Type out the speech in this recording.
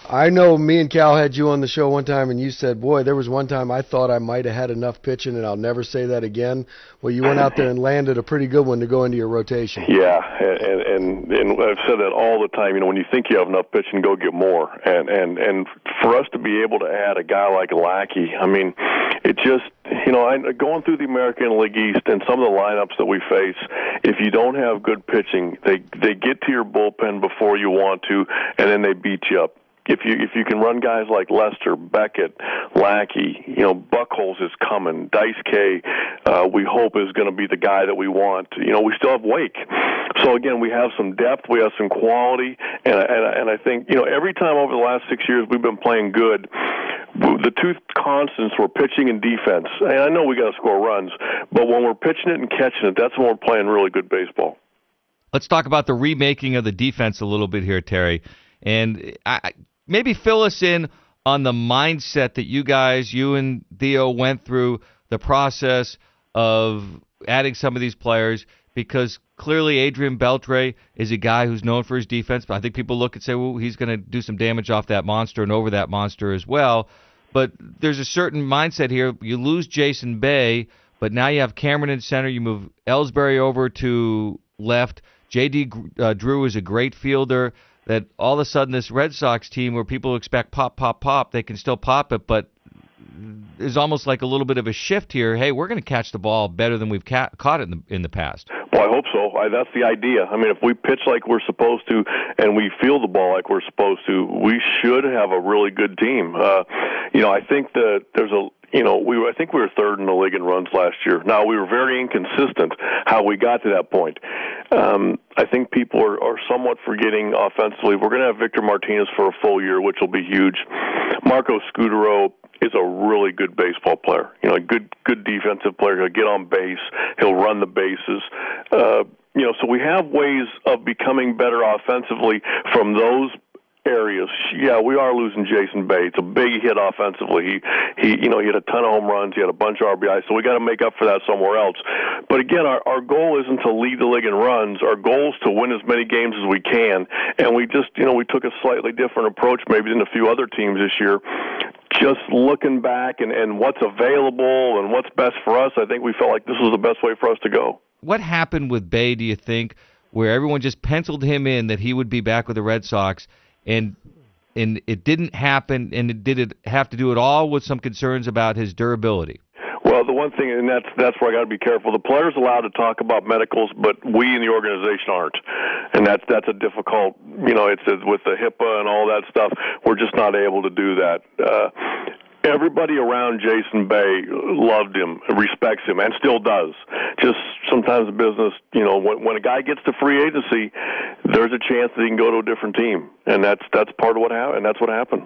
I know me and Cal had you on the show one time, and you said, boy, there was one time I thought I might have had enough pitching, and I'll never say that again. Well, you went out there and landed a pretty good one to go into your rotation. Yeah, and I've said that all the time. You know, when you think you have enough pitching, go get more. And for us to be able to add a guy like Lackey, I mean, it just, you know, going through the American League East and some of the lineups that we face, if you don't have good pitching, they get to your bullpen before you want to, and then they beat you up. If you can run guys like Lester, Beckett, Lackey, you know, Buckholz is coming. Dice K, we hope is going to be the guy that we want. You know, we still have Wake. So again, we have some depth, we have some quality, and I think, you know, every time over the last 6 years we've been playing good, the two constants were pitching and defense. And I know we got to score runs, but when we're pitching it and catching it, that's when we're playing really good baseball. Let's talk about the remaking of the defense a little bit here, Terry. And maybe fill us in on the mindset that you and Theo went through the process of adding some of these players, because clearly Adrian Beltre is a guy who's known for his defense, but I think people look and say, well, he's going to do some damage off that monster and over that monster as well. But there's a certain mindset here. You lose Jason Bay, but now you have Cameron in center. You move Ellsbury over to left. J.D. Drew is a great fielder. That all of a sudden this Red Sox team, where people expect pop, pop, pop, they can still pop it, but there's almost like a little bit of a shift here. Hey, we're going to catch the ball better than we've caught it in the past. Well, I hope so. That's the idea. I mean, if we pitch like we're supposed to and we feel the ball like we're supposed to, we should have a really good team. You know, I think that there's a, you know, I think we were third in the league in runs last year. Now, we were very inconsistent how we got to that point. I think people are somewhat forgetting offensively. We're going to have Victor Martinez for a full year, which will be huge. Marco Scudero is a really good baseball player. You know, a good defensive player. He'll get on base. He'll run the bases. You know, so we have ways of becoming better offensively from those areas. Yeah, we are losing Jason Bay. It's a big hit offensively. He you know, he had a ton of home runs. He had a bunch of RBI, so we got to make up for that somewhere else. But again, our goal isn't to lead the league in runs. Our goal is to win as many games as we can. And we just, you know, we took a slightly different approach maybe than a few other teams this year. Just looking back and what's available and what's best for us, I think we felt like this was the best way for us to go. What happened with Bay, do you think, where everyone just penciled him in that he would be back with the Red Sox, and it didn't happen, and did it have to do it all with some concerns about his durability? Well, the one thing, and that's where I got to be careful. The player's allowed to talk about medicals, but we in the organization aren't, and that's a difficult. You know, it's with the HIPAA and all that stuff. We're just not able to do that. Everybody around Jason Bay loved him, respects him, and still does. Just sometimes the business, you know, when a guy gets to free agency, there's a chance that he can go to a different team, and that's part of what happened. And that's what happened.